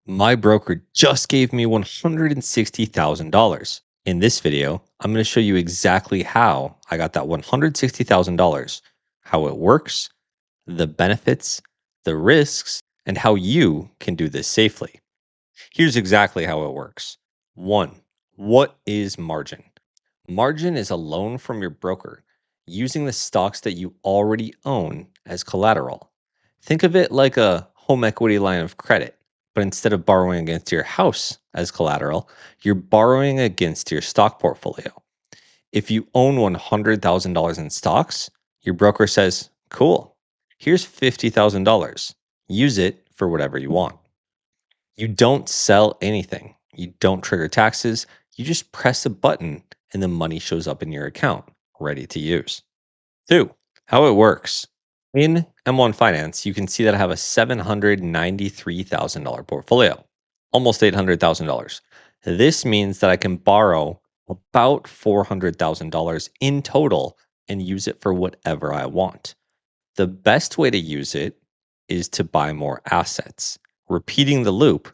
My broker just gave me $160,000. In this video, I'm going to show you exactly how I got that $160,000, how it works, the benefits, the risks, and how you can do this safely. Here's exactly how it works. 1. What is margin? Margin is a loan from your broker using the stocks that you already own as collateral. Think of it like a home equity line of credit, but instead of borrowing against your house as collateral, you're borrowing against your stock portfolio. If you own $100,000 in stocks, your broker says, "Cool, here's $50,000. Use it for whatever you want." You don't sell anything. You don't trigger taxes. You just press a button and the money shows up in your account, ready to use. 2. How it works. In M1 Finance, you can see that I have a $793,000 portfolio, almost $800,000. This means that I can borrow about $400,000 in total and use it for whatever I want. The best way to use it is to buy more assets, repeating the loop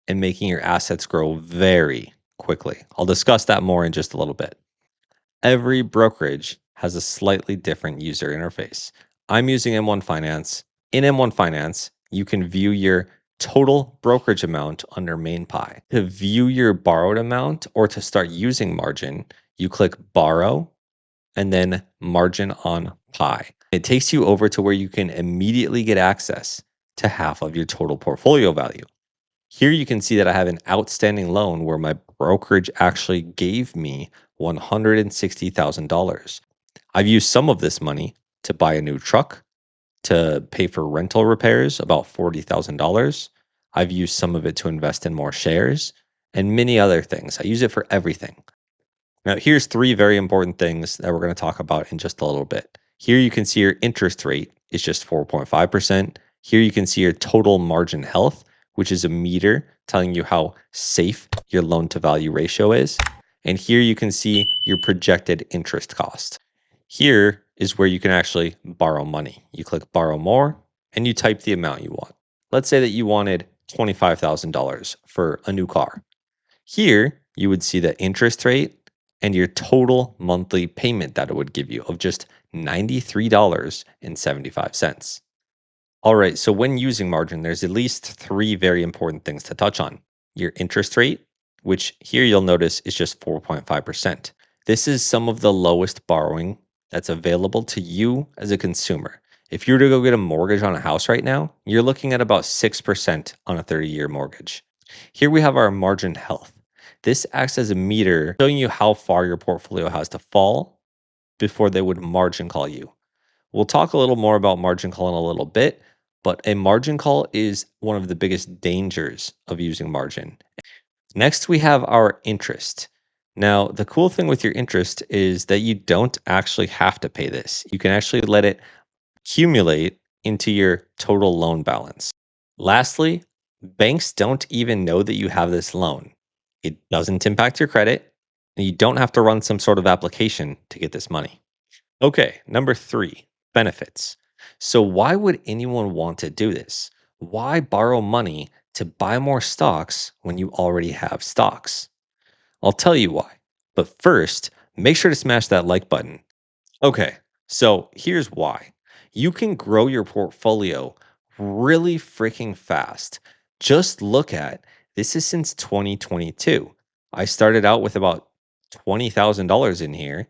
and making your assets grow very quickly. I'll discuss that more in just a little bit. Every brokerage has a slightly different user interface. I'm using M1 Finance. In M1 Finance, you can view your total brokerage amount under MainPie. To view your borrowed amount or to start using margin, you click Borrow and then Margin on Pie. It takes you over to where you can immediately get access to half of your total portfolio value. Here you can see that I have an outstanding loan where my brokerage actually gave me $160,000. I've used some of this money to buy a new truck, to pay for rental repairs, about $40,000. I've used some of it to invest in more shares and many other things. I use it for everything. Now, here's three very important things that we're going to talk about in just a little bit. Here you can see your interest rate is just 4.5%. Here you can see your total margin health, which is a meter telling you how safe your loan to value ratio is. And here you can see your projected interest cost. Here is where you can actually borrow money. You click borrow more and you type the amount you want. Let's say that you wanted $25,000 for a new car. Here, you would see the interest rate and your total monthly payment that it would give you of just $93.75. All right, so when using margin, there's at least three very important things to touch on. Your interest rate, which here you'll notice is just 4.5%. This is some of the lowest borrowing that's available to you as a consumer. If you were to go get a mortgage on a house right now, you're looking at about 6% on a 30-year mortgage. Here we have our margin health. This acts as a meter showing you how far your portfolio has to fall before they would margin call you. We'll talk a little more about margin call in a little bit, but a margin call is one of the biggest dangers of using margin. Next, we have our interest. Now, the cool thing with your interest is that you don't actually have to pay this. You can actually let it accumulate into your total loan balance. Lastly, banks don't even know that you have this loan. It doesn't impact your credit, and you don't have to run some sort of application to get this money. Okay, number 3, benefits. So, why would anyone want to do this? Why borrow money to buy more stocks when you already have stocks? I'll tell you why. But first, make sure to smash that like button. Okay, so here's why. You can grow your portfolio really freaking fast. Just look at this is since 2022. I started out with about $20,000 in here,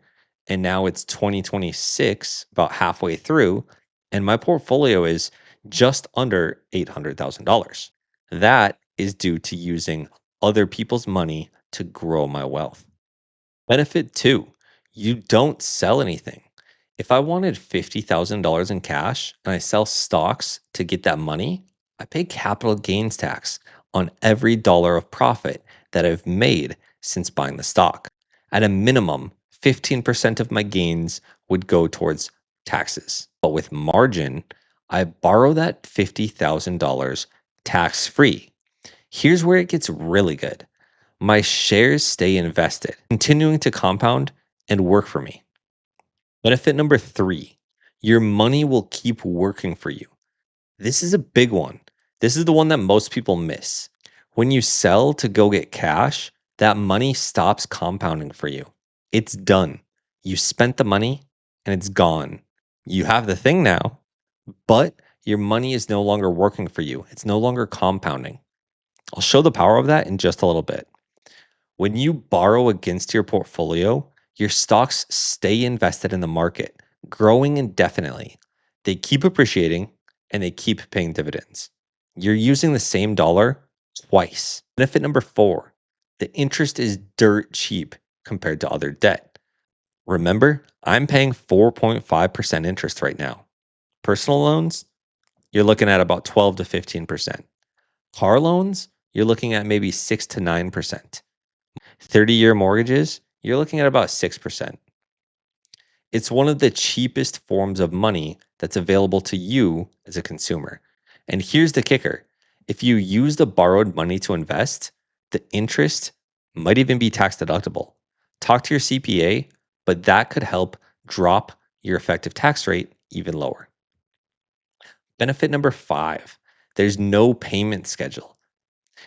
and now it's 2026, about halfway through, and my portfolio is just under $800,000. That is due to using other people's money to grow my wealth. Benefit 2, you don't sell anything. If I wanted $50,000 in cash and I sell stocks to get that money, I pay capital gains tax on every dollar of profit that I've made since buying the stock. At a minimum, 15% of my gains would go towards taxes. But with margin, I borrow that $50,000 tax free. Here's where it gets really good. My shares stay invested, continuing to compound and work for me. Benefit number 3, your money will keep working for you. This is a big one. This is the one that most people miss. When you sell to go get cash, that money stops compounding for you. It's done. You spent the money and it's gone. You have the thing now, but your money is no longer working for you. It's no longer compounding. I'll show the power of that in just a little bit. When you borrow against your portfolio, your stocks stay invested in the market, growing indefinitely. They keep appreciating and they keep paying dividends. You're using the same dollar twice. Benefit number 4, the interest is dirt cheap compared to other debt. Remember, I'm paying 4.5% interest right now. Personal loans, you're looking at about 12 to 15%. Car loans, you're looking at maybe 6 to 9%. 30-year mortgages, you're looking at about 6%. It's one of the cheapest forms of money that's available to you as a consumer. And here's the kicker. If you use the borrowed money to invest, the interest might even be tax deductible. Talk to your CPA, but that could help drop your effective tax rate even lower. Benefit number 5, there's no payment schedule.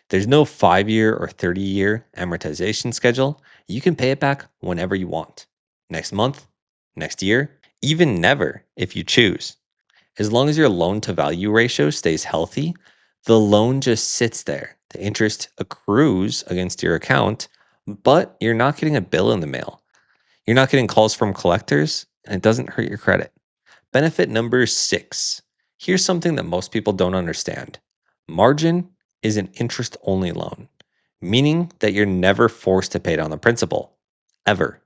There's no 5-year or 30-year amortization schedule. You can pay it back whenever you want. Next month, next year, even never if you choose. As long as your loan to value ratio stays healthy, the loan just sits there. The interest accrues against your account, but you're not getting a bill in the mail. You're not getting calls from collectors, and it doesn't hurt your credit. Benefit number 6. Here's something that most people don't understand. Margin is an interest only loan, meaning that you're never forced to pay down the principal, ever.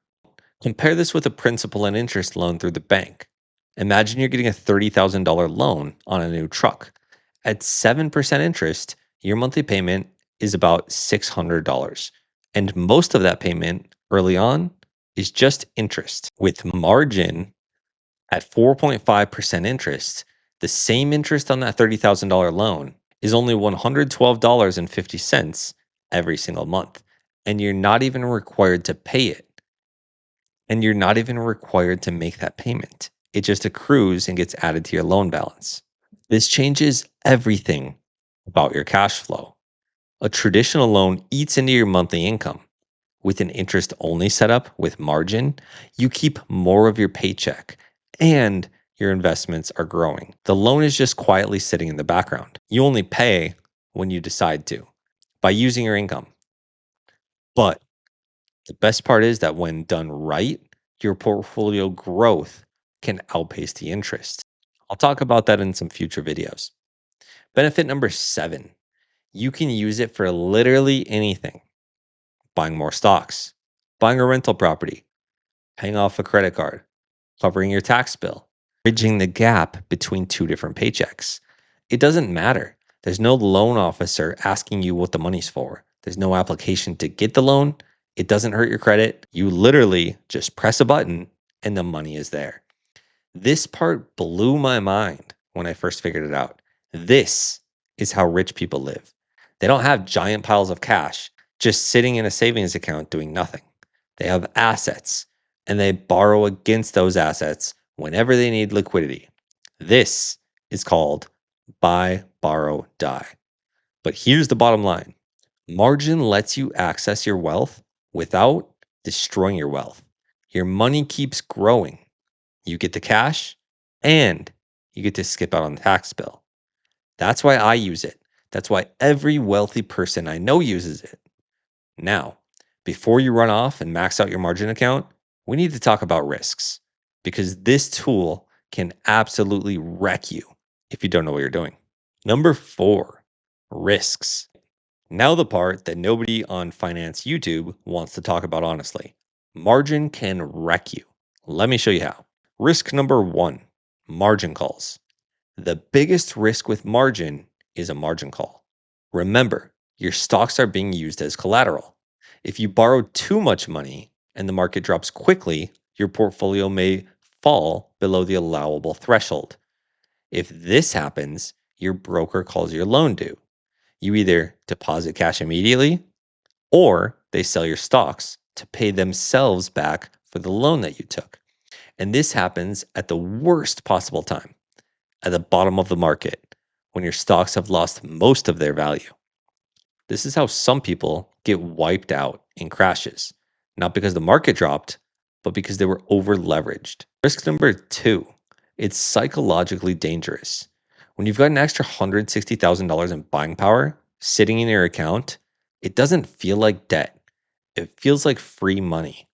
Compare this with a principal and interest loan through the bank. Imagine you're getting a $30,000 loan on a new truck. At 7% interest, your monthly payment is about $600. And most of that payment early on is just interest. With margin, at 4.5% interest, the same interest on that $30,000 loan is only $112.50 every single month. And you're not even required to pay it. And you're not even required to make that payment. It just accrues and gets added to your loan balance. This changes everything about your cash flow. A traditional loan eats into your monthly income. With an interest only setup with margin, you keep more of your paycheck and your investments are growing. The loan is just quietly sitting in the background. You only pay when you decide to by using your income. But the best part is that when done right, your portfolio growth can outpace the interest. I'll talk about that in some future videos. Benefit number 7, you can use it for literally anything. Buying more stocks, buying a rental property, paying off a credit card, covering your tax bill, bridging the gap between two different paychecks. It doesn't matter. There's no loan officer asking you what the money's for. There's no application to get the loan. It doesn't hurt your credit. You literally just press a button and the money is there. This part blew my mind when I first figured it out. This is how rich people live. They don't have giant piles of cash just sitting in a savings account doing nothing. They have assets and they borrow against those assets whenever they need liquidity. This is called buy, borrow, die. But here's the bottom line. Margin lets you access your wealth without destroying your wealth. Your money keeps growing. You get the cash and you get to skip out on the tax bill. That's why I use it. That's why every wealthy person I know uses it. Now, before you run off and max out your margin account, we need to talk about risks because this tool can absolutely wreck you if you don't know what you're doing. Number 4, risks. Now, the part that nobody on finance YouTube wants to talk about honestly. Margin can wreck you. Let me show you how. Risk number 1, margin calls. The biggest risk with margin is a margin call. Remember, your stocks are being used as collateral. If you borrow too much money and the market drops quickly, your portfolio may fall below the allowable threshold. If this happens, your broker calls your loan due. You either deposit cash immediately or they sell your stocks to pay themselves back for the loan that you took. And this happens at the worst possible time, at the bottom of the market, when your stocks have lost most of their value. This is how some people get wiped out in crashes, not because the market dropped, but because they were over leveraged. Risk number two, it's psychologically dangerous. When you've got an extra $160,000 in buying power sitting in your account, it doesn't feel like debt. It feels like free money.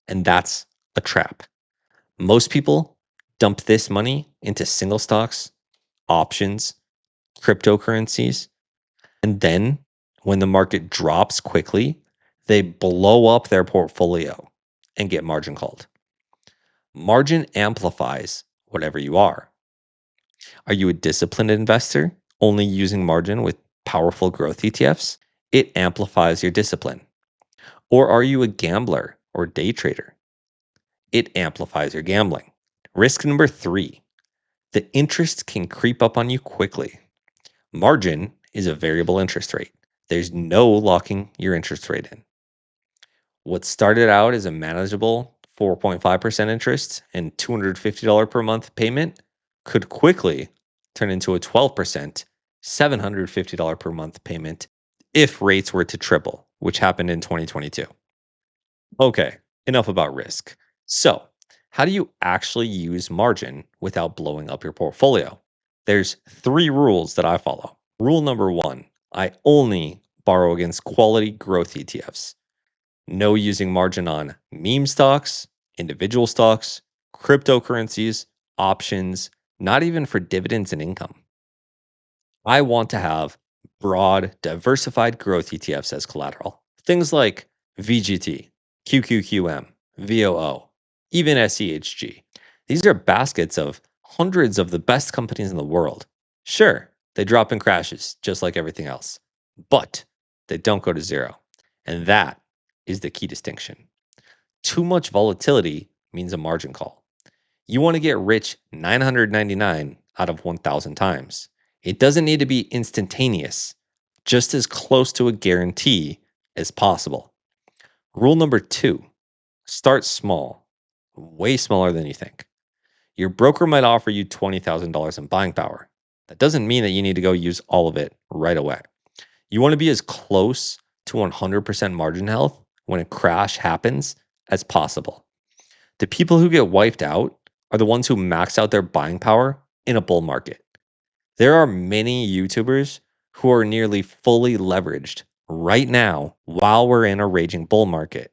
And that's a trap. Most people dump this money into single stocks, options, cryptocurrencies, and then when the market drops quickly, they blow up their portfolio and get margin called. Margin amplifies whatever you are. Are you a disciplined investor only using margin with powerful growth ETFs? It amplifies your discipline. Or are you a gambler or day trader? It amplifies your gambling. Risk number three, the interest can creep up on you quickly. Margin is a variable interest rate. There's no locking your interest rate in. What started out as a manageable 4.5% interest and $250 per month payment could quickly turn into a 12%, $750 per month payment if rates were to triple, which happened in 2022. Okay, enough about risk. So, how do you actually use margin without blowing up your portfolio? There's three rules that I follow. Rule number one, I only borrow against quality growth ETFs. No using margin on meme stocks, individual stocks, cryptocurrencies, options, not even for dividends and income. I want to have broad, diversified growth ETFs as collateral. Things like VGT, QQQM, VOO, even SEHG. These are baskets of hundreds of the best companies in the world. Sure, they drop in crashes just like everything else, but they don't go to zero. And that is the key distinction. Too much volatility means a margin call. You want to get rich 999 out of 1,000 times. It doesn't need to be instantaneous, just as close to a guarantee as possible. Rule number two, start small, way smaller than you think. Your broker might offer you $20,000 in buying power. That doesn't mean that you need to go use all of it right away. You want to be as close to 100% margin health when a crash happens as possible. The people who get wiped out are the ones who max out their buying power in a bull market. There are many YouTubers who are nearly fully leveraged right now while we're in a raging bull market.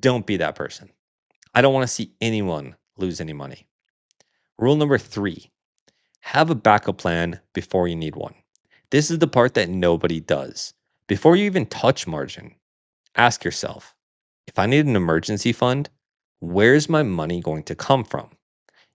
Don't be that person. I don't want to see anyone lose any money. Rule number three, have a backup plan before you need one. This is the part that nobody does. Before you even touch margin, ask yourself, if I need an emergency fund, where's my money going to come from?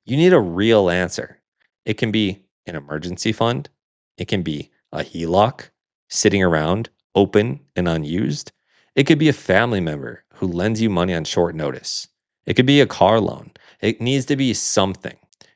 You need a real answer. It can be an emergency fund, it can be a HELOC sitting around open and unused. It could be a family member who lends you money on short notice. It could be a car loan. It needs to be something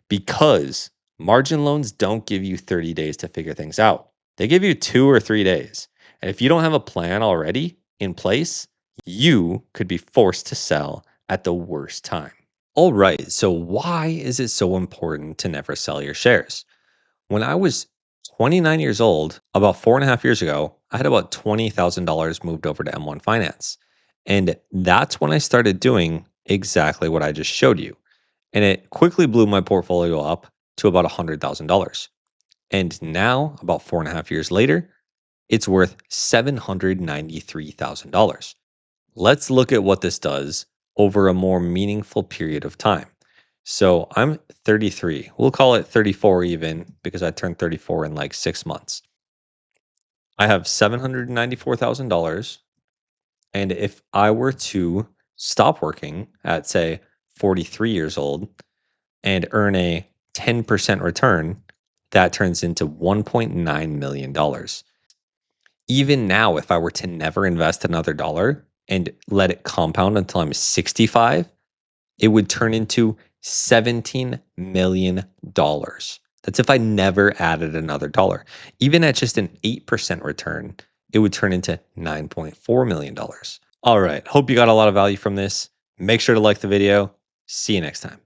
because margin loans don't give you 30 days to figure things out. They give you 2 or 3 days. And if you don't have a plan already in place, you could be forced to sell at the worst time. All right, so why is it so important to never sell your shares? When I was 29 years old, about 4.5 years ago, I had about $20,000 moved over to M1 Finance. And that's when I started doing exactly what I just showed you. And it quickly blew my portfolio up to about $100,000. And now, about 4.5 years later, it's worth $793,000. Let's look at what this does over a more meaningful period of time. So I'm 33. We'll call it 34 even because I turned 34 in like 6 months. I have $794,000. And if I were to stop working at, say, 43 years old and earn a 10% return, that turns into $1.9 million. Even now, if I were to never invest another dollar and let it compound until I'm 65, it would turn into $17 million. That's if I never added another dollar. Even at just an 8% return, it would turn into $9.4 million. All right. Hope you got a lot of value from this. Make sure to like the video. See you next time.